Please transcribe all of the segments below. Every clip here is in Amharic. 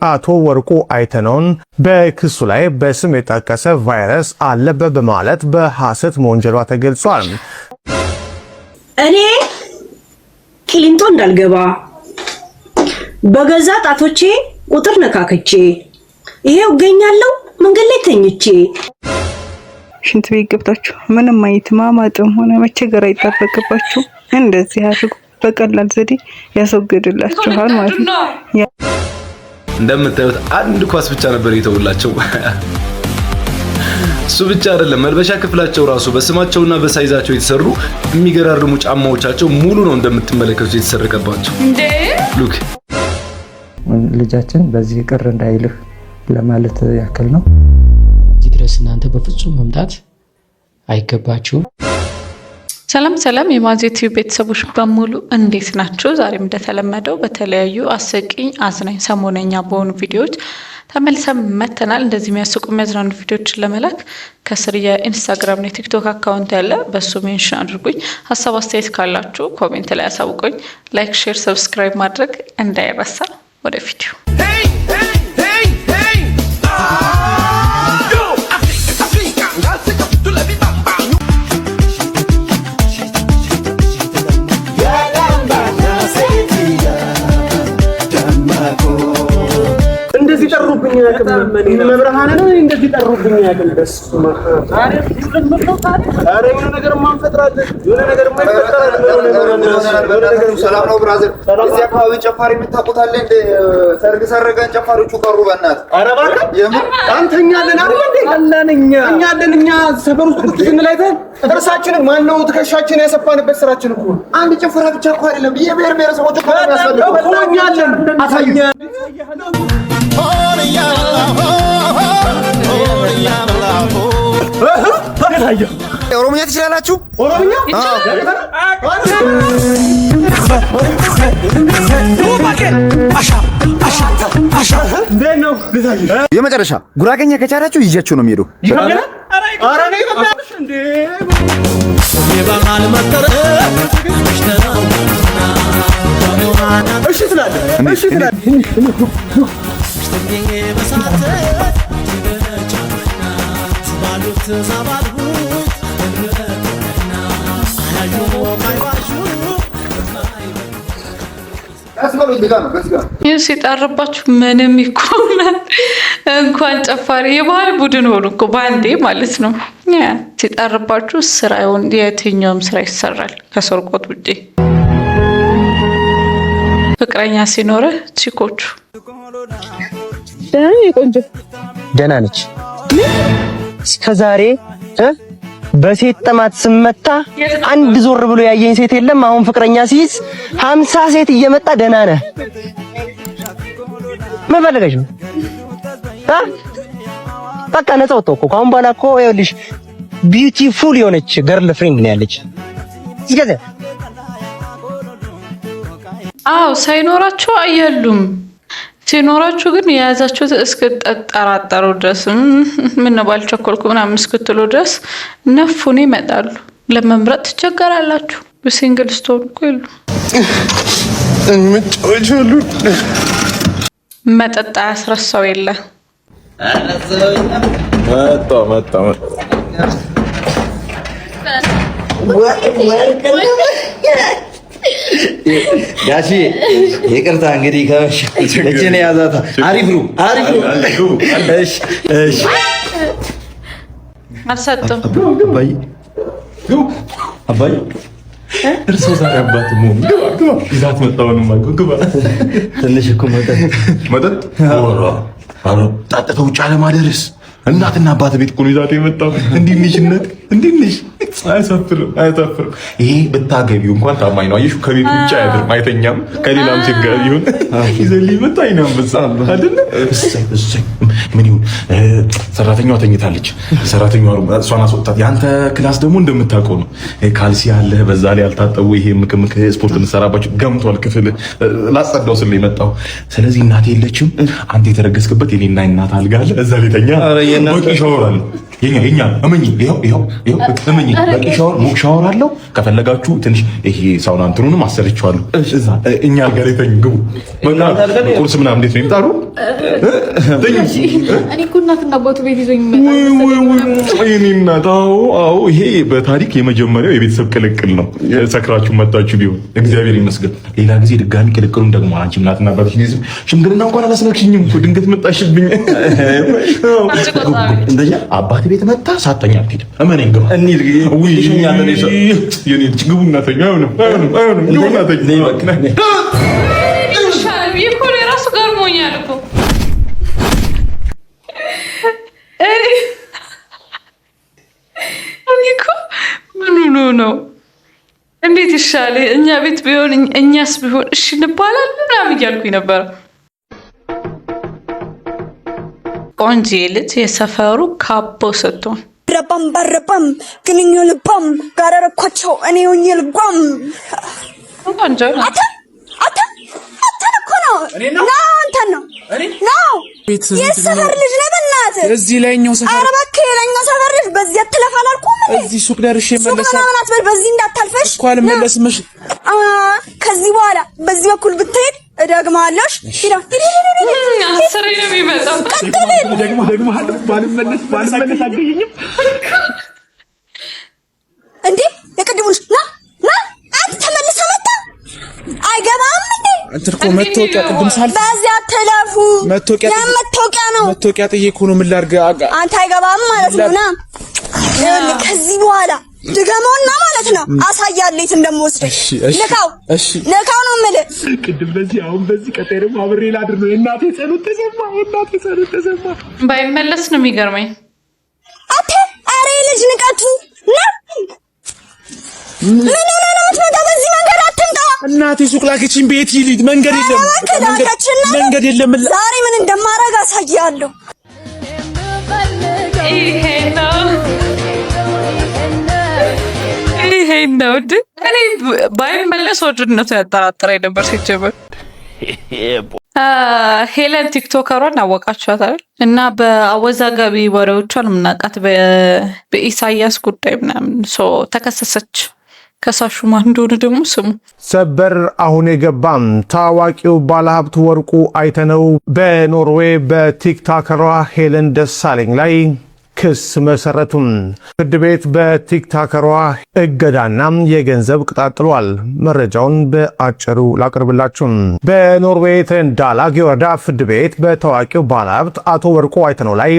አቶ ወርቁ አይተነውን በክሱ ላይ በስም የጠቀሰ ቫይረስ አለበት በማለት በሐሰት መወንጀሏ ተገልጿል። እኔ ቂሊንጦ እንዳልገባ በገዛ ጣቶቼ ቁጥር ነካክቼ ይሄው እገኛለሁ መንገድ ላይ ተኝቼ። ሽንት ቤት ገብታችሁ ምንም አይነት ማማጥም ሆነ መቸገር አይጠበቅባችሁ። እንደዚህ አድርጉ፣ በቀላል ዘዴ ያስወግድላችኋል ማለት ነው። እንደምታዩት አንድ ኳስ ብቻ ነበር የተውላቸው። እሱ ብቻ አይደለም፣ መልበሻ ክፍላቸው ራሱ በስማቸውና በሳይዛቸው የተሰሩ የሚገራርሙ ጫማዎቻቸው ሙሉ ነው እንደምትመለከቱት የተሰረቀባቸው። ሉክ ልጃችን በዚህ ቅር እንዳይልህ ለማለት ያክል ነው። እዚህ ድረስ እናንተ በፍጹም መምጣት አይገባችሁም። ሰላም ሰላም የማዜቲው ቤተሰቦች በሙሉ እንዴት ናችሁ? ዛሬም እንደተለመደው በተለያዩ አስቂኝ አዝናኝ ሰሞነኛ በሆኑ ቪዲዮዎች ተመልሰን መተናል። እንደዚህ የሚያስቁ የሚያዝናኑ ቪዲዮዎችን ለመላክ ከስር የኢንስታግራም እና ቲክቶክ አካውንት ያለ በሱ ሜንሽን አድርጉኝ። ሀሳብ አስተያየት ካላችሁ ኮሜንት ላይ አሳውቁኝ። ላይክ፣ ሼር፣ ሰብስክራይብ ማድረግ እንዳይረሳ። ወደ ቪዲዮ መብርሃን ነው እንደዚህ ጠሩብኝ ያቀል በስማ አረ የሆነ ነገር ማንፈጥራለን የሆነ ነገር ማይፈጥራለን። ሰላም ነው ብራዘር። እዚህ አካባቢ ጨፋሪ የምታውቁታል እንደ ሰርግ ሰረገን ጨፋሪዎቹ ቀሩ። በእናትህ አረ እባክህ የምን አንተኛለን አለን እኛ ሰፈር ውስጥ ቁጭ ስንል አይተህ እርሳችንን ማነው ትከሻችን ያሰፋንበት ስራችን እኮ አንድ ጨፈራ ብቻ እኮ አይደለም። የብሔር ብሔረሰቦች እኮ ያስፈልጋል እኮ እኛለን አሳየን። ኦሮምኛ ትችላላችሁ? ኦሮምኛ የመጨረሻ ጉራጌኛ ከቻላችሁ ይዣችሁ ነው የሚሄዱ። እሺ ትላለህ። ሲጠርባችሁ ምንም ይኮናል። እንኳን ጨፋሪ የባህል ቡድን ሆኑ እኮ ባንዴ ማለት ነው። ሲጠርባችሁ ስራውን የትኛውም ስራ ይሰራል ከሰርቆት ውጪ። ፍቅረኛ ሲኖር ቺኮቹ ደህና ነች እስከዛሬ በሴት ጥማት ስመታ አንድ ዞር ብሎ ያየኝ ሴት የለም። አሁን ፍቅረኛ ሲይዝ 50 ሴት እየመጣ ደህና ነህ ምን ፈልገሽ ነው? በቃ ነፃ ወጣሁ እኮ ካሁን በኋላ እኮ ይኸውልሽ ቢዩቲፉል የሆነች ገርል ፍሬንድ ነው ያለች። ይገዛ አው ሳይኖራችሁ አየሉም ሲኖራችሁ ግን የያዛችሁት እስከተጠራጠሩ ድረስ ምን ነው ባልቸኮልኩ ምናምን እስክትሉ ድረስ ነፉን ይመጣሉ። ለመምረጥ ትቸገራላችሁ። በሲንግል ስቶን እኮ ይሉ መጠጣ ያስረሳው የለ መጣ ጋሺ ይቅርታ እንግዲህ እቺን ያዛታ አሪፍ ነው። እሺ አልሰጥም አባይ እርሶ ዛሬ አባት ሞም ይዛት መጣው ነው ማግባ ትንሽ እኮ መጠጥ አሮ ጣጣው ውጭ አለማደርስ እናትና አባት ቤት እኮ ነው ይዛት የመጣው። እንዲንሽነት እንዲንሽ አያሳፍርም። ይሄ ብታገቢው እንኳን ታማኝ ነው። አየሽ ከቤት ውጭ አይደለም አይተኛም። ከሌላም ሲጋር ይሁን ይዘልይ መጣይ ነው በዛ አይደል? እሰይ ምን ይሁን ሰራተኛዋ ተኝታለች። ሰራተኛዋ እሷን አስወጣት። ያንተ ክላስ ደግሞ እንደምታውቀው ነው ካልሲ አለ፣ በዛ ላይ ያልታጠቡ ይሄ ምክምክ ስፖርት እንሰራባቸው ገምቷል። ክፍል ላጸዳው ስለ የመጣው ስለዚህ እናቴ የለችም። አንተ የተረገስክበት የኔና እናት አልጋ አለ፣ እዛ ላይ ተኛ። በቂ ሻወር አለ። የኛ እመኝ ይሄው እመኝ በቂ ሻወር ሙቅ ሻወር አለው። ከፈለጋችሁ ትንሽ ይሄ ሳውና እንትኑንም አሰርቻለሁ። እዛ እኛ ጋር ግቡ። ቁርስ ምናምን እንዴት ነው ይምጣሩ? እኔ እኮ እናትና አባቱ ቤት ይዞኝ አዎ ይሄ በታሪክ የመጀመሪያው የቤተሰብ ቅልቅል ነው። ሰክራችሁ መጣችሁ ቢሆን እግዚአብሔር ይመስገን። ሌላ ጊዜ ድጋሚ ቅልቅሉን ደግሞ አንቺ እናትና አባትሽ ሊዝም ሽምግልና እንኳን አላስነክሽኝም እኮ ድንገት መጣሽብኝ። እንደኛ አባት ቤት መጣ ሳተኛ አትሄድም። እመኔን ግባ እንሂድ። ግቡና ተኛ። አይሆንም ግቡና ተኛ። ራሱ ገርሞኛል እኮ ምኑ ነው? እንዴት ይሻል? እኛ ቤት ቢሆን እኛስ ቢሆን እሺ እንባላለን ምናምን እያልኩኝ ነበር። ቆንጆ ልጅ የሰፈሩ ካቦ ስትሆን ረባም ባረባም ግንኙ ልባም ጋረረኳቸው እኔ ሆኜ ልጓም ቆንጆ ነው። አንተን ነው የሰፈር ልጅ ነህ። በእናትህ እዚህ ላይኛው ሰፈር ኧረ እባክህ የላይኛው ሰፈር ልጅ በዚህ አትለፍ አላልኩም? እዚህ ሱቅ ደርሼ መለሳለሁ። ሱቅ ምናምን በዚህ እንዳታልፈሽ እኮ አልመለስም። እሺ ከዚህ በኋላ በዚህ በኩል ብትሄድ እደግማለሁ። አስሬ ነው የሚመጣው። ደግሞ ባልመለስ አገኘኝም እንዴ የቅድሙሽ ና አንተ ተመልሰህ መጣ አይገባም እንዴ? አንተ እኮ መታወቂያ ቅድም ሳልፍ በዚህ አትለፉ። መታወቂያ ነው። መታወቂያ ጥዬ እኮ ነው። ምን ላድርግ? አንተ አይገባም ማለት ነው። ና ከዚህ በኋላ ድገመውና ማለት ነው አሳያለሁ የት እንደምወስደኝ። ልካው ነው የምልህ። ቅድም በዚህ ቀጣይ ደግሞ አብሬ ላድር ነው። የእናቴ ጸሎት ተሰማ። ባይመለስ ነው የሚገርመኝ። ኧረ ልጅ ንቀቱ ምን ሆነ ነው የምትመጣው? በዚህ መንገድ አትምጣ። እናቴ ሱቅ ላከችኝ። ቤት ይልድ መንገድ የለም። ዛሬ ምን እንደማደርግ አሳያለሁ። ይሄ ነው እኔ ባይመለስ ወድነቱ ያጠራጥረኝ ነበር ሲጀምር። ሄለን ቲክቶከሯን አወቃችኋት አይደል? እና በአወዛጋቢ ወሬዎቿን የምናውቃት በኢሳያስ ጉዳይ ምናምን ተከሰሰች። ከሳሹ ማን እንደሆነ ደግሞ ስሙ። ሰበር አሁን የገባም ታዋቂው ባለሀብት ወርቁ አይተነው በኖርዌይ በቲክቶከሯ ሄለን ደሳለኝ ላይ ክስ መሰረቱም። ፍርድ ቤት በቲክቶከሯ እገዳና የገንዘብ ቅጣት ጥሏል። መረጃውን በአጭሩ ላቅርብላችሁ። በኖርዌይ ተንዳላግ ወረዳ ፍርድ ቤት በታዋቂው ባለሀብት አቶ ወርቁ አይተነው ላይ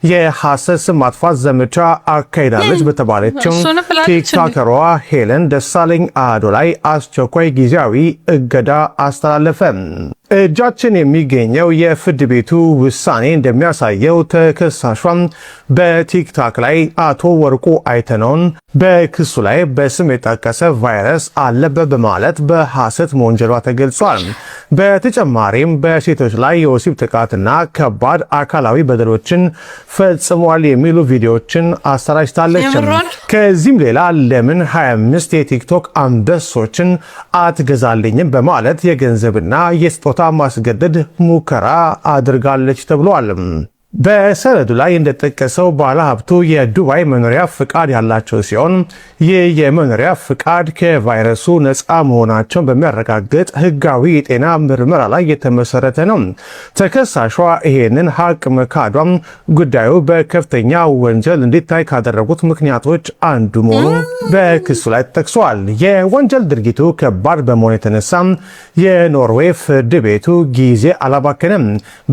የሐሰት ስም ማጥፋት ዘመቻ አካሂዳለች በተባለችው ቲክቶከሯ ሄለን ደሳለኝ አዶ ላይ አስቸኳይ ጊዜያዊ እገዳ አስተላለፈ። እጃችን የሚገኘው የፍርድ ቤቱ ውሳኔ እንደሚያሳየው ተከሳሿም በቲክቶክ ላይ አቶ ወርቁ አይተነውን በክሱ ላይ በስም የጠቀሰ ቫይረስ አለበት በማለት በሐሰት መወንጀሏ ተገልጿል። በተጨማሪም በሴቶች ላይ የወሲብ ጥቃትና ከባድ አካላዊ በደሎችን ፈጽሟል የሚሉ ቪዲዮዎችን አሰራጭታለች። ከዚህም ሌላ ለምን 25 የቲክቶክ አንበሶችን አትገዛልኝም በማለት የገንዘብና የስጦታ ማስገደድ ሙከራ አድርጋለች ተብሏል። በሰነዱ ላይ እንደተጠቀሰው ባለሀብቱ የዱባይ መኖሪያ ፍቃድ ያላቸው ሲሆን ይህ የመኖሪያ ፍቃድ ከቫይረሱ ነፃ መሆናቸውን በሚያረጋግጥ ሕጋዊ የጤና ምርመራ ላይ የተመሰረተ ነው። ተከሳሿ ይሄንን ሀቅ መካዷም ጉዳዩ በከፍተኛ ወንጀል እንዲታይ ካደረጉት ምክንያቶች አንዱ መሆኑ በክሱ ላይ ተጠቅሷል። የወንጀል ድርጊቱ ከባድ በመሆኑ የተነሳ የኖርዌይ ፍርድ ቤቱ ጊዜ አላባከነም።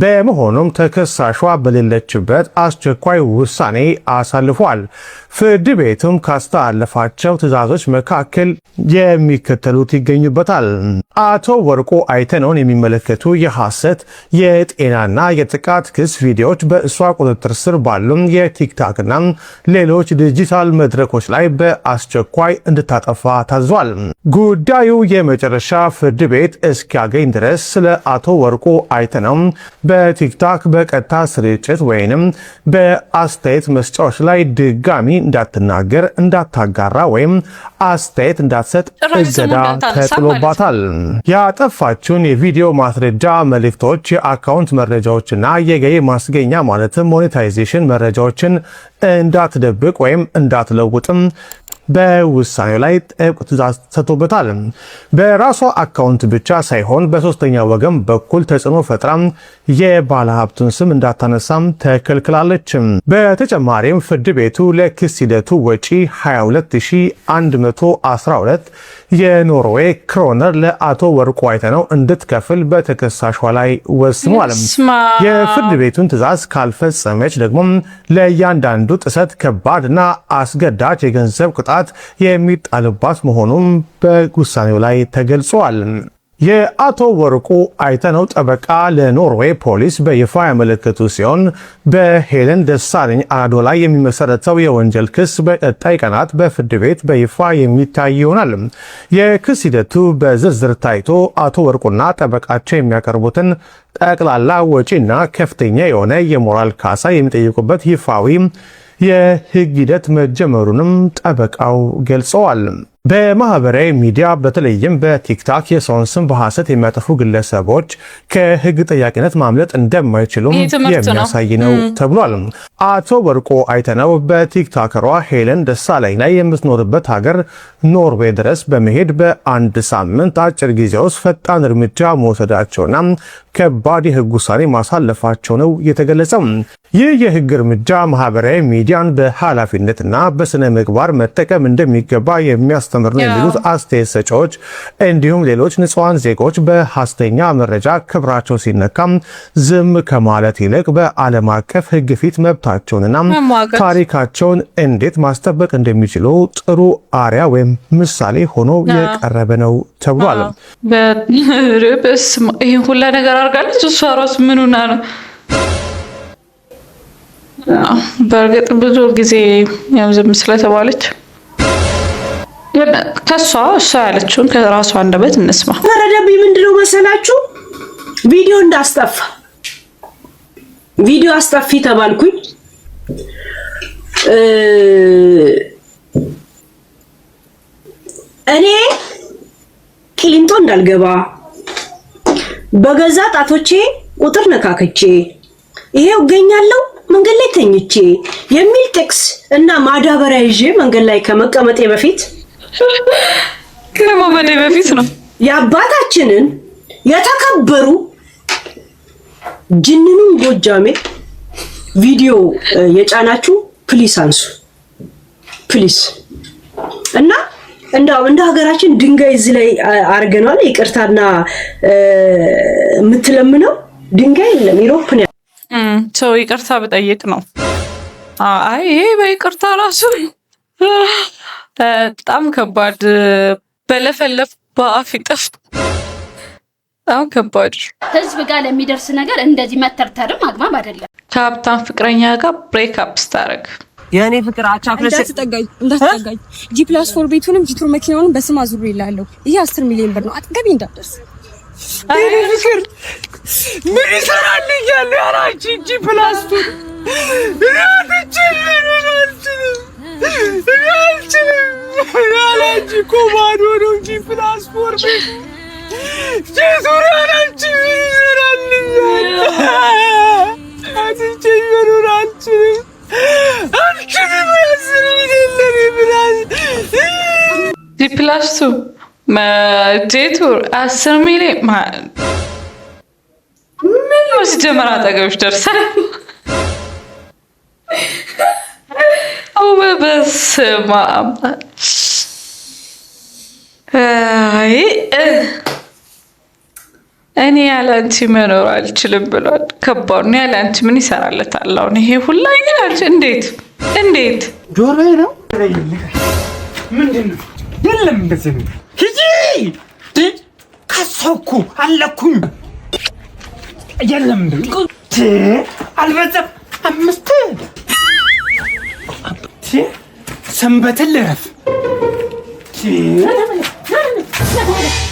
በመሆኑም ተከሳሿ በሌለችበት አስቸኳይ ውሳኔ አሳልፏል። ፍርድ ቤቱም ካስተላለፋቸው ትዕዛዞች መካከል የሚከተሉት ይገኙበታል። አቶ ወርቁ አይተነውን የሚመለከቱ የሐሰት የጤናና የጥቃት ክስ ቪዲዮዎች በእሷ ቁጥጥር ስር ባሉ የቲክቶክና ሌሎች ዲጂታል መድረኮች ላይ በአስቸኳይ እንድታጠፋ ታዟል። ጉዳዩ የመጨረሻ ፍርድ ቤት እስኪያገኝ ድረስ ስለ አቶ ወርቁ አይተነው በቲክቶክ በቀጥታ ስርጭት ግጭት ወይንም በአስተያየት መስጫዎች ላይ ድጋሚ እንዳትናገር፣ እንዳታጋራ ወይም አስተያየት እንዳትሰጥ እገዳ ተጥሎባታል። ያጠፋችውን የቪዲዮ ማስረጃ መልእክቶች፣ የአካውንት መረጃዎችና የገቢ ማስገኛ ማለትም ሞኔታይዜሽን መረጃዎችን እንዳትደብቅ ወይም እንዳትለውጥም በውሳኔው ላይ ጥብቅ ትዕዛዝ ሰጥቶበታል። በራሷ አካውንት ብቻ ሳይሆን በሶስተኛ ወገን በኩል ተጽዕኖ ፈጥራም የባለሀብቱን ስም እንዳታነሳም ተከልክላለች። በተጨማሪም ፍርድ ቤቱ ለክስ ሂደቱ ወጪ 22112 የኖርዌይ ክሮነር ለአቶ ወርቁ አይተነው እንድትከፍል በተከሳሿ ላይ ወስኗል። የፍርድ ቤቱን ትዕዛዝ ካልፈጸመች ደግሞ ለእያንዳንዱ ጥሰት ከባድና አስገዳጅ የገንዘብ ቅጣት የሚጣልባት መሆኑን በውሳኔው ላይ ተገልጿል። የአቶ ወርቁ አይተነው ጠበቃ ለኖርዌይ ፖሊስ በይፋ ያመለከቱ ሲሆን በሄለን ደሳለኝ አራዶ ላይ የሚመሰረተው የወንጀል ክስ በቀጣይ ቀናት በፍርድ ቤት በይፋ የሚታይ ይሆናል። የክስ ሂደቱ በዝርዝር ታይቶ አቶ ወርቁና ጠበቃቸው የሚያቀርቡትን ጠቅላላ ወጪና ከፍተኛ የሆነ የሞራል ካሳ የሚጠይቁበት ይፋዊ የህግ ሂደት መጀመሩንም ጠበቃው ገልጸዋል። በማህበራዊ ሚዲያ በተለይም በቲክታክ የሰውን ስም በሐሰት የሚያጠፉ ግለሰቦች ከህግ ጠያቂነት ማምለጥ እንደማይችሉም የሚያሳይ ነው ተብሏል። አቶ ወርቁ አይተነው በቲክታከሯ ሄለን ደሳለኝ ላይ የምትኖርበት ሀገር ኖርዌይ ድረስ በመሄድ በአንድ ሳምንት አጭር ጊዜ ውስጥ ፈጣን እርምጃ መውሰዳቸውና ከባድ የህግ ውሳኔ ማሳለፋቸው ነው የተገለጸው። ይህ የህግ እርምጃ ማህበራዊ ሚዲያን በኃላፊነትና በስነ ምግባር መጠቀም እንደሚገባ የሚያስተምር ነው የሚሉት አስተያየት ሰጪዎች፣ እንዲሁም ሌሎች ንጹሃን ዜጎች በሐሰተኛ መረጃ ክብራቸው ሲነካም ዝም ከማለት ይልቅ በዓለም አቀፍ ህግ ፊት መብታቸውንና ታሪካቸውን እንዴት ማስጠበቅ እንደሚችሉ ጥሩ አርያ ወይም ምሳሌ ሆኖ የቀረበ ነው ተብሏል። ይህን ሁላ ነገር አድርጋለች። እሷ ራሱ ምን ሆና ነው? በእርግጥ ብዙ ጊዜ ያው ዝም ስለተባለች እሷ ያለችውን ከራሷ አንደበት እንስማ። ፈረደብኝ። ምንድነው መሰላችሁ? ቪዲዮ እንዳስጠፋ ቪዲዮ አስጠፊ ተባልኩኝ። እኔ ቂሊንጦ እንዳልገባ በገዛ ጣቶቼ ቁጥር ነካክቼ ይሄው እገኛለሁ መንገድ ላይ ተኝቼ የሚል ጥቅስ እና ማዳበሪያ ይዤ መንገድ ላይ ከመቀመጤ በፊት ነው የአባታችንን የተከበሩ ጅንኑን ጎጃሜ ቪዲዮ የጫናችሁ ፕሊስ አንሱ ፕሊስ። እና እንደው እንደ ሀገራችን ድንጋይ እዚህ ላይ አርገናል። ይቅርታና የምትለምነው ድንጋይ የለም። ዩሮፕ ነው ሰው ይቅርታ በጠይቅ ነው። አይ ይሄ በይቅርታ ራሱ በጣም ከባድ በለፈለፍ በአፍ ይጠፍ በጣም ከባድ። ህዝብ ጋር ለሚደርስ ነገር እንደዚህ መተርተርም አግባብ አይደለም። ከሀብታም ፍቅረኛ ጋር ብሬክ አፕ ስታረግ የኔ ፍቅር አቻክለሽ እንዳትጠጋኝ G+4 ቤቱንም ጂትሮ መኪናውንም በስም አዙር ይላለሁ። ይሄ 10 ሚሊዮን ብር ነው። አጥገቢ እንዳትደርስ። የኔ ፍቅር ምን ይሰራልኛል? ያራቺ G+4 ያላቺ ኮማዶ ነው G+4 ጄሱር ያላቺ ይሰራልኛል። አትቼ ይኖራልች G+2 ጄቱር 10 ሚሊዮን ምን ነው ሲጀመር አጠገብሽ ደርሳል። በስመ አብ እኔ ያለ አንቺ መኖር አልችልም ብሏል። ከባድ ነው። ያለ አንቺ ምን ይሰራለታል? አሁን ይሄ ሁላ ይላል። እንዴት ጆሮዬ ነው ምንድነው? የለም እንደዚህ ነው። ሂጂ ካሰኩ አለኩኝ የለም እንደዚህ አልበዛም። 5 ሰንበትን ልረፍ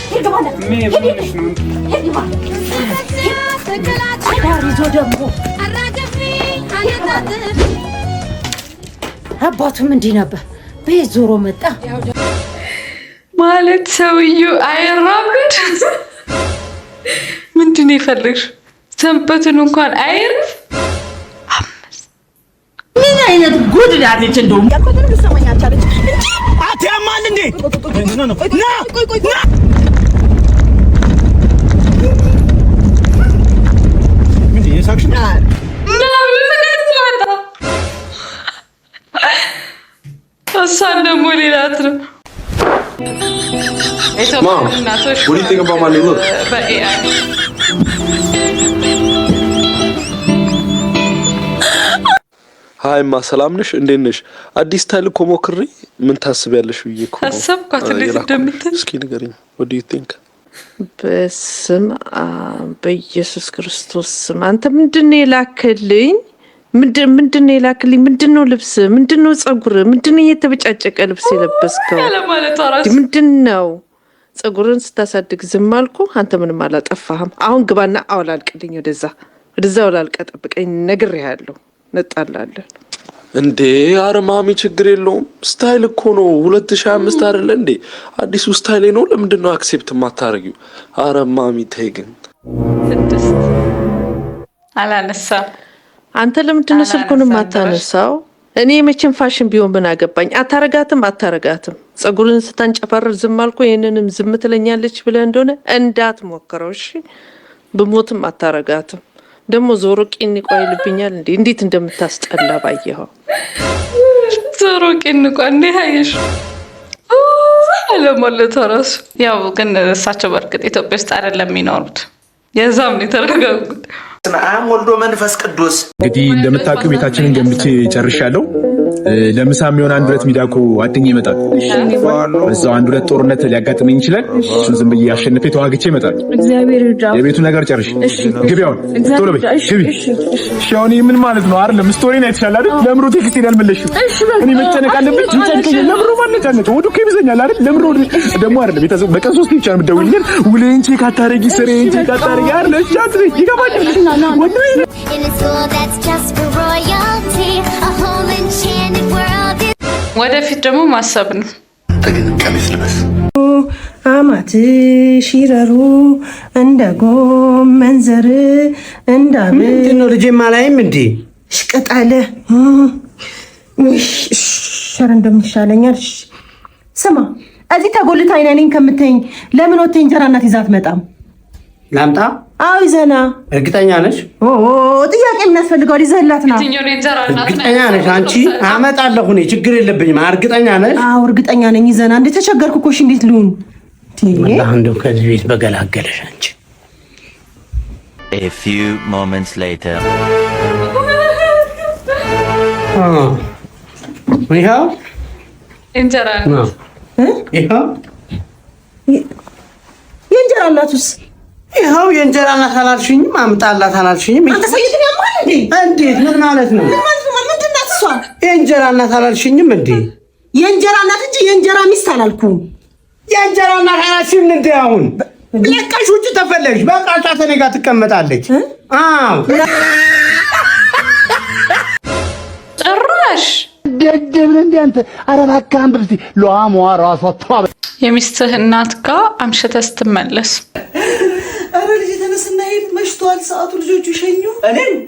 ሄድ አባቱም እንዲህ ነበር። ቤት ዞሮ መጣ ማለት ሰውዬው አይራምድ ምንድን ነው የፈለግሽ? ሰንበትን እንኳን አይርፍ። ምን አይነት ጉድ ዳርች እንደውም ያቆተን ልሰማኛች አለች እንጂ አትያማል እንዴ ና ቆይ ምን የሳክሽ ና እሷን ደግሞ ሌላት ነው። Mom, what do you think about my new look? ሃይ ማ ሰላም ነሽ? እንዴት ነሽ? አዲስ ስታይል እኮ ሞክሬ ምን ታስቢያለሽ ብዬ እኮ አሰብኳት። እንዴት እንደምትል እስኪ ንገሪኝ። what do you think? በስመ አብ በኢየሱስ ክርስቶስ ስም አንተ ምንድነው የላከልኝ? ምንድነው የላከልኝ? ምንድነው ልብስ? ምንድነው ጸጉር? ምንድነው የተበጫጨቀ ልብስ የለበስከው? ምንድነው? ጸጉርን ስታሳድግ ዝም አልኩ። አንተ ምንም አላጠፋህም። አሁን ግባና አውላልቅልኝ። ወደዛ አውላልቀ ጠብቀኝ። ነግሬሃለሁ። ነጣላለን እንዴ? ኧረ ማሚ ችግር የለውም። ስታይል እኮ ነው። 2025 አይደለ እንዴ? አዲሱ ስታይል ነው። ለምንድን ነው አክሴፕት የማታረጊው? ኧረ ማሚ ተይ ግን። 6 አላነሳም። አንተ ለምንድን ነው ስልኩን የማታነሳው? እኔ መቼም ፋሽን ቢሆን ምን አገባኝ? አታረጋትም። ጸጉርን ስታንጨፈርር ዝም አልኩ። ይሄንንም ዝም ትለኛለች ብለህ እንደሆነ እንዳትሞክረው እሺ? ብሞትም አታረጋትም። ደግሞ ዞሮ ቂን ይቆይልብኛል እንዴ? እንዴት እንደምታስጠላ ባየኸው። ዞሮ ቂን ቆይ እንዴ አየሽ? አለማለት ራሱ ያው ግን እሳቸው በርግጥ ኢትዮጵያ ውስጥ አይደለም የሚኖሩት። የዛም ነው የተረጋጉት። ስማም ወልዶ መንፈስ ቅዱስ። እንግዲህ እንደምታውቁ ቤታችንን ገንብቼ ጨርሻለሁ። ለምሳ የሚሆን 1-2 ሚዳቆ አጥኜ ይመጣል። በዛው 1-2 ጦርነት ሊያጋጥመኝ ይችላል። እሱን ዝም ብዬ አሸንፌ ተዋግቼ ይመጣል። እግዚአብሔር ይርዳው። የቤቱ ነገር ጨርሽ ግቢ። አሁን ቶሎ በይ ግቢ። እሺ አሁን ምን ማለት ነው? አይደለም ስቶሪን አይተሻል አይደል? ለምሮ ቴክስት ያልመለሽ እኔ መጨነቅ አለብኝ። ይጨንቀኝ። ለምሮ ማለት ነው ወዱ ከይብዘኛል አይደል? ለምሮ ደግሞ አይደለም ቤተሰብ በቀን 3 ብቻ ነው የምትደውይልኝ። ውሌን ቼክ አታረጊ፣ ስሬን ቼክ አታረጊ አይደል? እሺ አትበይ። ይገባኛል። ወደፊት ደግሞ ማሰብ ነው። ቀሚስ ልበስ አማት ሽረሩ እንደ ጎመን ዘር እንዳብ ምንድን ነው ልጄ ማላይም እንዴ? ሽቀጣለ ሸር እንደምሻለኛል። ስማ እዚህ ተጎልታ አይናኔን ከምትኝ ለምን ወጥተህ እንጀራ እናት ይዛት መጣም? ላምጣ? አዎ ይዘና። እርግጠኛ ነሽ? ጥያቄ የሚያስፈልገው ይዘህላት ና። እርግጠኛ ነሽ አንቺ? አመጣለሁ እኔ ችግር የለብኝም። እርግጠኛ ነሽ? አዎ እርግጠኛ ነኝ። ይዘና። እንዴ ተቸገርኩ እኮ። እሺ እንዴት ልሁን? ወላሂ እንደው ከዚህ ቤት በገላገለሽ አንቺ። A few moments later. ይኸው እንጀራ ነው። ይኸው የእንጀራ እናቱስ? ይኸው የእንጀራ እናት አላልሽኝም? አምጣላት አላልሽኝም? አንተ ሰይድን ያማል እንዴ? እንዴት? ምን ማለት ነው? ምን ማለት ነው? ምንድን ናት እሷ? የእንጀራ እናት አላልሽኝም እንዴ? የእንጀራ እናት እንጂ የእንጀራ ሚስት አላልኩም። የእንጀራ እናት አላልሽም እንዴ? አሁን ለቀሽ ውጭ ተፈለግሽ። በቃ እኔ ጋር ትቀመጣለች። አዎ ጭራሽ ደደብ እንዴ አንተ? ኧረ እባክህ አንብብ እስኪ። ሏሟ ራሷ የሚስትህ እናት ጋር አምሽተህ ስትመለስ አረ ልጅ ተነስና ሄድ፣ መሽቷል ሰዓቱ። ልጆቹ ይሸኙ።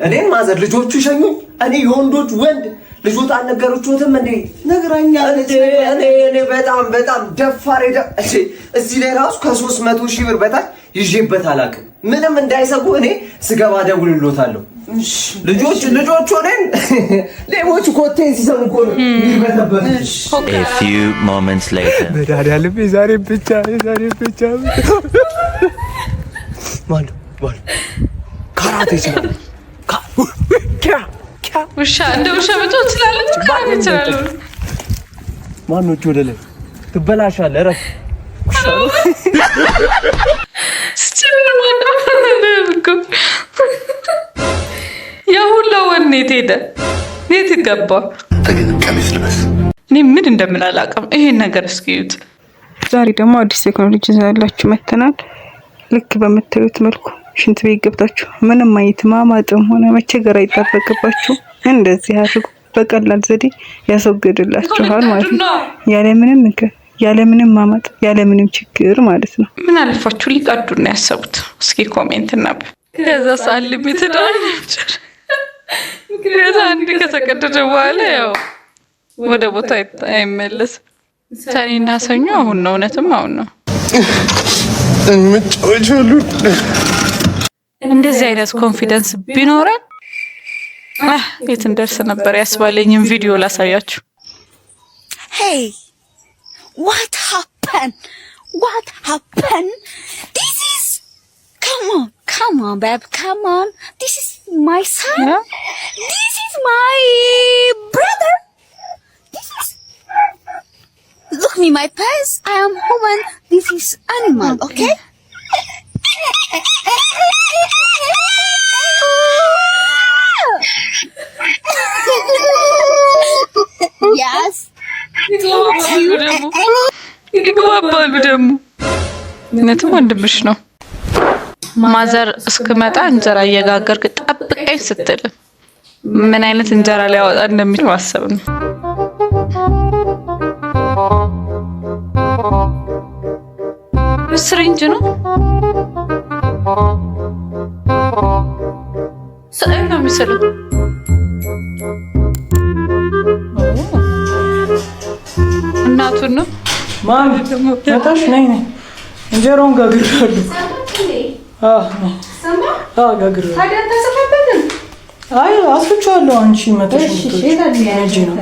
እኔን ማዘር ልጆቹ ይሸኙ። እኔ የወንዶች ወንድ ልጆት አልነገረችሁትም እንዴ? ነግራኛለች። እኔ በጣም ደፋር እዚህ ላይ ራሱ ከ300 ሺህ ብር በታች ይዤበት አላውቅም። ምንም እንዳይሰጉ እኔ ስገባ ደውልሎታለሁ። ልጆቹ እኔን ሌቦች ኮቴን ሲሰሙ እኮ ነው የሚበተበት። A few moments later. መድኃኒዓለም የዛሬ ብቻ ማነው ካራቴ ይችላል። ውሻ እንደ ውሻ መጮህ ትችላለች። ካራቴ ይችላል። ማነው ወደ ላይ ትበላሻለህ። እረፍ ውሻ ነው። የሁላ ወኔት ሄደ። የት ገባ? ቀሚስ ልበስ። እኔ ምን እንደምን አላውቅም። ይሄን ነገር እስኪዩት። ዛሬ ደግሞ አዲስ ቴክኖሎጂ ይዘንላችሁ መተናል። ልክ በምታዩት መልኩ ሽንት ቤት ገብታችሁ ምንም አይነት ማማጥም ሆነ መቸገር አይጠበቅባችሁ። እንደዚህ አድርጉ። በቀላል ዘዴ ያስወግድላችኋል ማለት ነው። ያለምንም ምክር፣ ያለምንም ማማጥ፣ ያለምንም ችግር ማለት ነው። ምን አልፋችሁ ሊቀዱ ነው ያሰቡት? እስኪ ኮሜንት እና ከዛ ሳልም የተዳለች ከዛ አንድ ከተቀደደ በኋላ ያው ወደ ቦታ አይመለስ። ሰኔና ሰኞ አሁን ነው፣ እውነትም አሁን ነው። እንደዚህ አይነት ኮንፊደንስ ቢኖረን የት እንደርስ ነበር ያስባለኝን ቪዲዮ ላሳያችሁ። Hey, what happened? What happened? This is come on, babe, come on. This is my son. Yeah. This is my brother. This is look me my face. I am human. This is animal. Okay? Yes. ይግባባሉ ደግሞ እነቱም ወንድምሽ ነው። ማዘር እስክመጣ እንጀራ እየጋገርክ ጠብቀኝ ስትል ምን አይነት እንጀራ ሊያወጣ እንደሚችል ማሰብ ነው። ስሪንጅ ነው ሰው ነው የሚሰለው። እናቱን ነው ማን መጣሽ? ነይ ነይ እንጀራውን ጋግሬያለሁ። ጋግሬያለሁ። ታዲያ ተሰፈበትን? አይ አስፈጫለሁ። አንቺ መጣሽ? እሺ እሺ ነው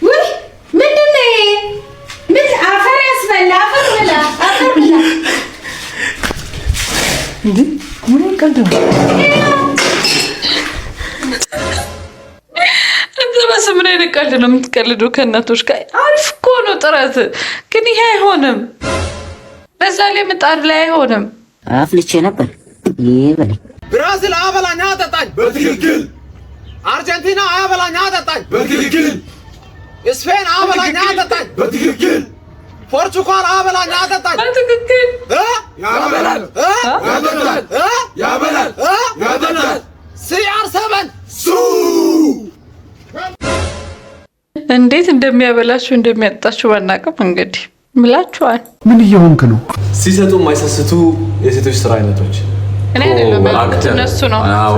ወይ ምንድነው ይሄ? ምን አፈር ያስበላ? አፈር ብላ አፈር ብላ እንዴ! ምን ቀልድ ነው? ምን አይነት ቀልድ ነው የምትቀልዱ ከእናቶች ጋር? አሪፍ እኮ ነው ጥረት፣ ግን ይሄ አይሆንም። በዛ ላይ ምጣድ ላይ አይሆንም። አፍልቼ ነበር ይበል። ብራዚል አበላኝ አጠጣኝ በትክክል። አርጀንቲና አበላኝ አጠጣኝ በትክክል። ስፔን አበላኝ አጠጣኝ በትክክል። ፖርቹጋል አበላኝ አጠጣኝ በትክክል። ያበላል ያበላል ያበላል ያበላል። CR7 ሱ እንዴት እንደሚያበላችሁ እንደሚያጣችሁ ባናውቅም እንግዲህ ምላችኋል። ምን እየሆንክ ነው? ሲሰጡ የማይሰስቱ የሴቶች ስራ አይነቶች እኔ አይደለም እነሱ ነው። አዎ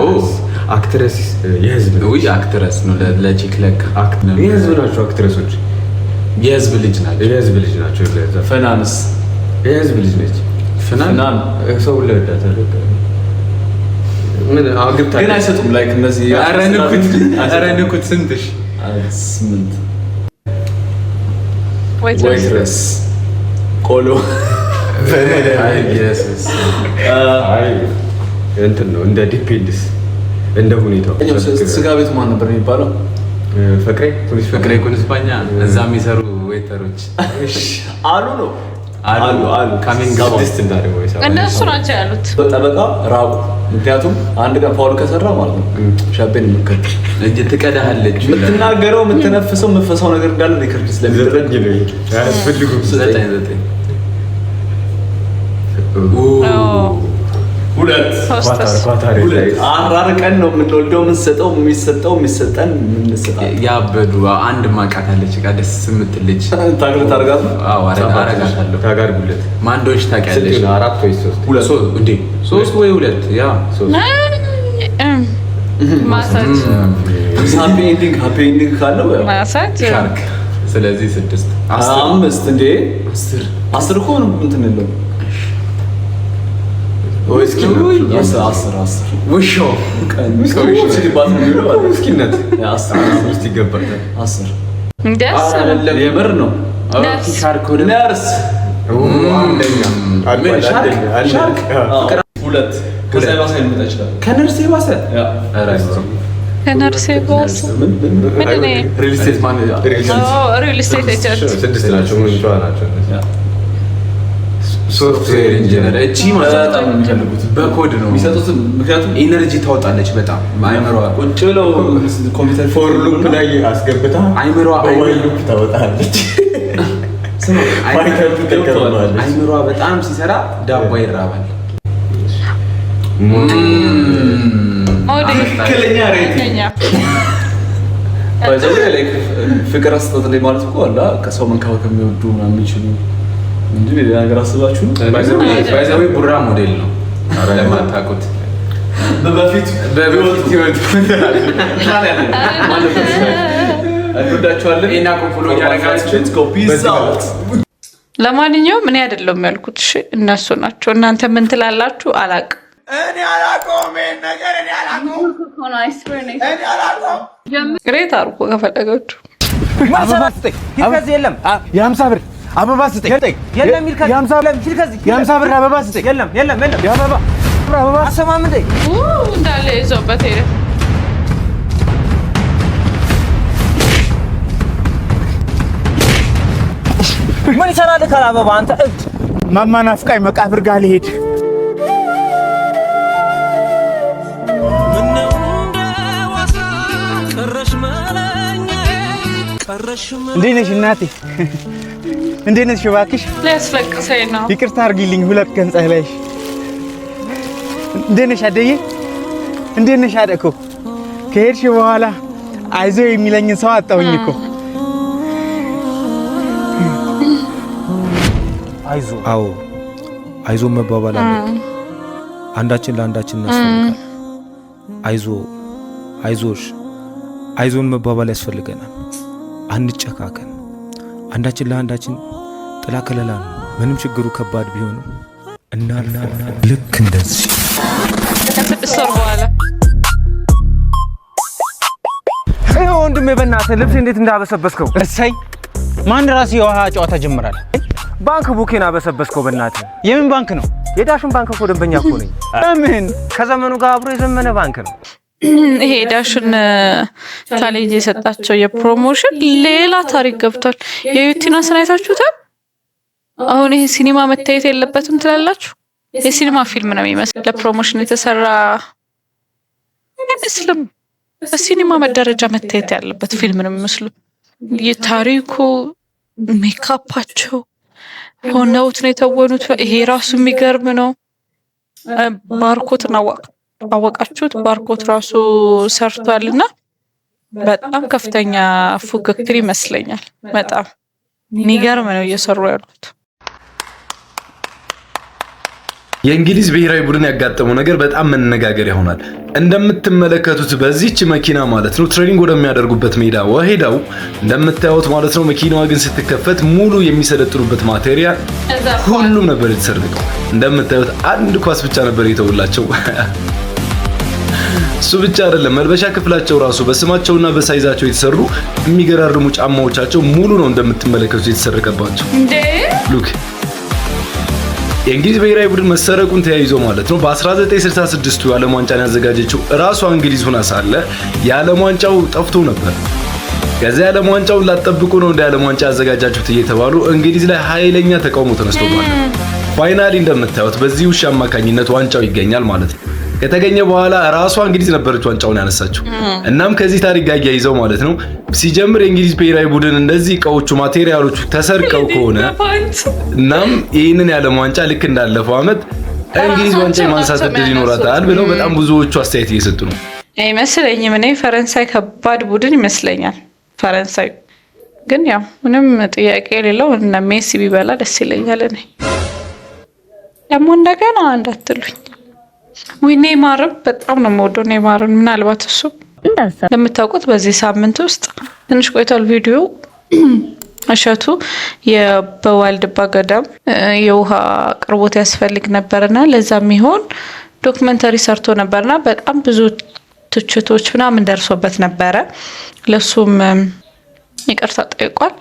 አክትረስ የህዝብ ነው። አክትረስ ነው ለቺክ ለካ የህዝብ ናቸው። አክትረሶች የህዝብ ልጅ ናቸው። የህዝብ ልጅ ናቸው። ፈናንስ የህዝብ ልጅ ነች። ፈናን ሰው ለዳታ ምን አግብታ ግን አይሰጡም። ላይክ እነዚህ አረንኩት ስንትሽ 8 ወይትረስ ቆሎ እንትን ነው። እንደ ዲፔንድስ እንደ ሁኔታው። ስጋ ቤት ማን ነበር የሚባለው? ፍቅሬ ፖሊስ ፍቅሬ ኩንስፓኛ እዛ የሚሰሩ ዌተሮች አሉ ነው አሉ ካሚንግ ጋብስት እንዳደረገው ይሰራል። እነሱ ናቸው ያሉት። ጠበቃ ራቁ። ምክንያቱም አንድ ቀን ፋውል ከሰራ ማለት ነው ሻምፒዮን ምከት እንጂ ትቀዳለች። የምትናገረው የምትነፍሰው የምትፈሳው ነገር እንዳለ ሪከርድ ስለሚደረግ ነው አያስፈልጉም። 9 ሁለት አራርቀን ነው የምንወልደው። የምንሰጠው የሚሰጠው የሚሰጠን የምንሰጠው ያበዱ አንድ ማቃት አለች። ቃ ደስ የምትልጅ ታግል ታርጋት ነው። አዎ አረጋታለሁ። ታጋር ጉለት ማንዶች ታውቂያለሽ? 4 ወይ 3 ሁለት እንዴ 3 ወይ 2 ያ 3 ማሳጅ ሃፒ ኤንዲንግ ካለው ማሳጅ ሻርክ። ስለዚህ 6 5 እንዴ 10 እኮ ነው እንትን ነው ወይስኪ አስር ውሾ ሲባል ነው የሚለው ምስኪነት 10 ይገባል። 10 የምር ነው። ነርስ ሁለት ከዛ ባሰ ይመጣ ይችላል። ከነርስ ባሰ ከነርስ ባሰ ምን ነው ሪል ስቴት ማን ሪል ስቴት ኤጀንት 6 ናቸው። ምን ናቸው? ሶፍትዌር ኢንጂነር እቺ ማለት ነው የሚፈልጉት በኮድ ነው የሚሰጡት። ምክንያቱም ኢነርጂ ታወጣለች በጣም አይምሯ ቁጭ ብለው ኮምፒውተር ፎር ሉፕ ላይ አስገብታ አይምሯ በዋይል ሉፕ ታወጣለች። አይምሯ በጣም ሲሰራ ዳቦ ይራባል። ትክክለኛ ሬቲንግ ፍቅር አስተት ላይ ማለት እኮ አላ ከሰው መንከባከብ የሚወዱ ምናምን የሚችሉ እንጂ ሌላ ነገር አስባችሁ ባይዛዊ ቡራ ሞዴል ነው። አረ ለማታውቁት በፊት ህይወት ማለት ነው። እንወዳችኋለን እና ኮንፎሎ ያረጋችሁ ፒስ አውት። ለማንኛውም እኔ አይደለም ያልኩት፣ እሺ እነሱ ናቸው። እናንተ ምን ትላላችሁ? አላቅም። እኔ አላቆም ነገር እኔ አላቆም እኔ አላቆም። ግሬት አርጎ ከፈለጋችሁ አበባ ስጠኝ። ከዚህ የለም የ50 ብር አበባ ስጠኝ። የለም ይልካ የ50 ብር አበባ ስጠኝ። የለም የአበባ አበባ አሰማም እንዴ እንዳለ ይዞበት ሄደ። ምን ይሰራል ካላበባ አንተ ማማ ናፍቃኝ መቃብር ጋር ልሄድ። እንዴት ነሽ እናቴ? እንዴት ነሽ? እባክሽ ሊያስለቅሰኝ ነው። ይቅርታ አድርጊልኝ። ሁለት ቀን ጸለይሽ። እንዴት ነሽ አደዬ? እንዴት ነሽ አደኮ? ከሄድሽ በኋላ አይዞ የሚለኝን ሰው አጣሁኝ እኮ። አይዞ አዎ፣ አይዞ መባባል አለ። አንዳችን ለአንዳችን እናስፈልጋለን። አይዞ፣ አይዞሽ፣ አይዞን መባባል ያስፈልገናል። አንጨካከን። አንዳችን ለአንዳችን ጥላ ከለላ ነው። ምንም ችግሩ ከባድ ቢሆንም ልክ እንደዚህ ከ6 ወር በኋላ ወንድሜ በእናትህ ልብስ እንዴት እንዳበሰበስከው። እሰይ ማን ራስ የውሃ ጨዋታ ጀምራል። ባንክ ቡኬን አበሰበስከው በእናትህ። የምን ባንክ ነው? የዳሽን ባንክ እኮ ደንበኛ እኮ ነኝ። ለምን? ከዘመኑ ጋር አብሮ የዘመነ ባንክ ነው። ይሄ ዳሽን ቻሌንጅ የሰጣቸው የፕሮሞሽን ሌላ ታሪክ ገብቷል። የዩቲና ስናይታችሁታል። አሁን ይሄ ሲኒማ መታየት የለበትም ትላላችሁ? የሲኒማ ፊልም ነው የሚመስለው። ለፕሮሞሽን የተሰራ አይመስልም። በሲኒማ መደረጃ መታየት ያለበት ፊልም ነው የሚመስለው። የታሪኩ ሜካፓቸው ሆነውት ነው የተወኑት። ይሄ ራሱ የሚገርም ነው። ባርኮት ነው አወቃችሁት? ባርኮት ራሱ ሰርቷልና በጣም ከፍተኛ ፉክክር ይመስለኛል። በጣም የሚገርም ነው እየሰሩ ያሉት። የእንግሊዝ ብሔራዊ ቡድን ያጋጠመው ነገር በጣም መነጋገሪያ ይሆናል። እንደምትመለከቱት በዚህች መኪና ማለት ነው ትሬኒንግ ወደሚያደርጉበት ሜዳ ወሄደው እንደምታዩት ማለት ነው። መኪናዋ ግን ስትከፈት ሙሉ የሚሰለጥኑበት ማቴሪያል ሁሉም ነበር የተሰረቀው። እንደምታዩት አንድ ኳስ ብቻ ነበር የተውላቸው። እሱ ብቻ አይደለም፣ መልበሻ ክፍላቸው ራሱ በስማቸውና በሳይዛቸው የተሰሩ የሚገራርሙ ጫማዎቻቸው ሙሉ ነው እንደምትመለከቱት የተሰረቀባቸው። ሉክ የእንግሊዝ ብሔራዊ ቡድን መሰረቁን ተያይዞ ማለት ነው በ1966 የዓለም ዋንጫን ያዘጋጀችው ራሷ እንግሊዝ ሆና ሳለ የዓለም ዋንጫው ጠፍቶ ነበር። ከዚያ የዓለም ዋንጫውን ላጠብቁ ነው እንደ ዓለም ዋንጫ ያዘጋጃችሁት እየተባሉ እንግሊዝ ላይ ኃይለኛ ተቃውሞ ተነስቶባል። ፋይናሊ እንደምታዩት በዚህ ውሻ አማካኝነት ዋንጫው ይገኛል ማለት ነው። ከተገኘ በኋላ ራሷ እንግሊዝ ነበረች ዋንጫውን ያነሳችው። እናም ከዚህ ታሪክ ጋር ያይዘው ማለት ነው ሲጀምር የእንግሊዝ ብሔራዊ ቡድን እንደዚህ እቃዎቹ ማቴሪያሎቹ ተሰርቀው ከሆነ እናም ይህንን የዓለም ዋንጫ ልክ እንዳለፈው ዓመት እንግሊዝ ዋንጫ የማንሳት ዕድል ይኖራታል ብለው በጣም ብዙዎቹ አስተያየት እየሰጡ ነው። አይመስለኝም። እኔ ፈረንሳይ ከባድ ቡድን ይመስለኛል። ፈረንሳይ ግን ያው ምንም ጥያቄ የሌለው እና ሜሲ ቢበላ ደስ ይለኛል። እኔ ደግሞ እንደገና እንዳትሉኝ ኔይማርም በጣም ነው የምወደው። ኔይማርን ምናልባት እሱ እንደምታውቁት በዚህ ሳምንት ውስጥ ትንሽ ቆይቷል ቪዲዮ እሸቱ በዋልድባ ገዳም የውሃ አቅርቦት ያስፈልግ ነበርና ለዛ የሚሆን ዶክመንተሪ ሰርቶ ነበርና በጣም ብዙ ትችቶች ምናምን ደርሶበት ነበረ። ለሱም ይቅርታ ጠይቋል።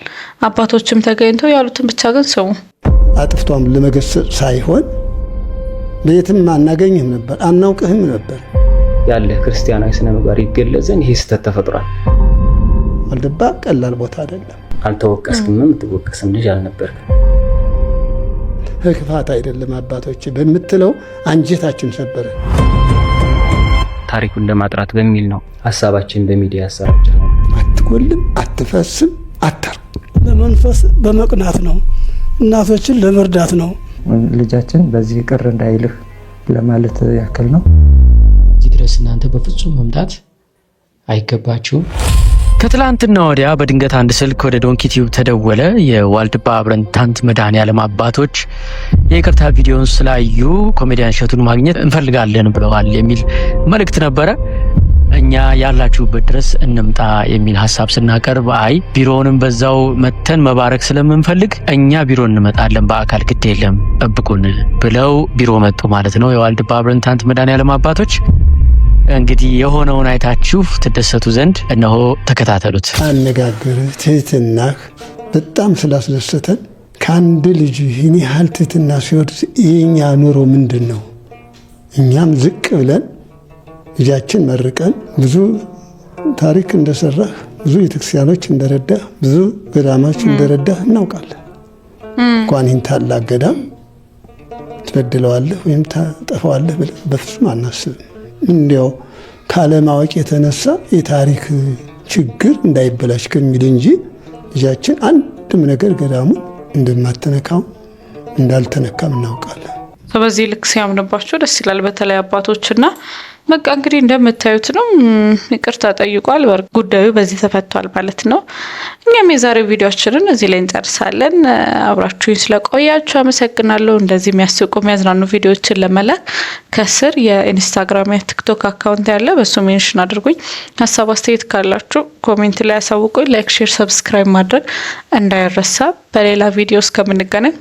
አባቶችም ተገኝተው ያሉትን ብቻ ግን ስሙ። አጥፍቷም ለመገሰጽ ሳይሆን በየትም አናገኝም ነበር፣ አናውቅህም ነበር ያለ ክርስቲያናዊ ስነ ምግባር ይገለጽን። ይሄ ስህተት ተፈጥሯል። ዋልድባ ቀላል ቦታ አይደለም። አልተወቀስክም፣ የምትወቀስም ልጅ አልነበርክም። ክፋት አይደለም አባቶች በምትለው አንጀታችን ሰበረ። ታሪኩን ለማጥራት በሚል ነው ሐሳባችን በሚዲያ ያሰራጨ ነው። አትጎልም፣ አትፈስም፣ አታር ለመንፈስ በመቅናት ነው፣ እናቶችን ለመርዳት ነው። ልጃችን በዚህ ቅር እንዳይልህ ለማለት ያክል ነው። እዚህ ድረስ እናንተ በፍጹም መምጣት አይገባችሁም። ከትላንትና ወዲያ በድንገት አንድ ስልክ ወደ ዶንኪ ቲዩብ ተደወለ። የዋልድባ አብረንታንት መድኃኔዓለም አባቶች የይቅርታ ቪዲዮን ስላዩ ኮሜዲያን እሸቱን ማግኘት እንፈልጋለን ብለዋል የሚል መልእክት ነበረ። እኛ ያላችሁበት ድረስ እንምጣ የሚል ሀሳብ ስናቀርብ አይ ቢሮውንም በዛው መተን መባረክ ስለምንፈልግ እኛ ቢሮ እንመጣለን በአካል ግድ የለም ጠብቁን ብለው ቢሮ መጡ ማለት ነው የዋልድባ አብረንታንት መድኃኔዓለም አባቶች። እንግዲህ የሆነውን አይታችሁ ትደሰቱ ዘንድ እነሆ ተከታተሉት። አነጋገር ትህትናህ በጣም ስላስደሰተን ከአንድ ልጅ ይህን ያህል ትህትና ሲወድ የኛ ኑሮ ምንድን ነው? እኛም ዝቅ ብለን ልጃችን መርቀን ብዙ ታሪክ እንደሰራህ ብዙ ቤተክርስቲያኖች እንደረዳህ ብዙ ገዳማች እንደረዳህ እናውቃለን። እንኳን ይህን ታላቅ ገዳም ትበድለዋለህ ወይም ታጠፋዋለህ ብለን በፍጹም አናስብም። እንዲያው ካለማወቅ የተነሳ የታሪክ ችግር እንዳይበላሽ ከሚል እንጂ ልጃችን አንድም ነገር ገዳሙ እንደማትነካው እንዳልተነካም እናውቃለን። በዚህ ልክ ሲያምንባቸው ደስ ይላል። በተለይ አባቶችና በቃ እንግዲህ እንደምታዩት ነው። ይቅርታ ጠይቋል። ጉዳዩ በዚህ ተፈቷል ማለት ነው። እኛም የዛሬው ቪዲዮአችንን እዚህ ላይ እንጨርሳለን። አብራችሁኝ ስለቆያችሁ አመሰግናለሁ። እንደዚህ የሚያስቁ የሚያዝናኑ ቪዲዮዎችን ለመላክ ከስር የኢንስታግራም የቲክቶክ አካውንት ያለ በሱ ሜንሽን አድርጉኝ። ሀሳብ አስተያየት ካላችሁ ኮሜንት ላይ ያሳውቁኝ። ላይክ፣ ሼር፣ ሰብስክራይብ ማድረግ እንዳይረሳ። በሌላ ቪዲዮ እስከምንገናኝ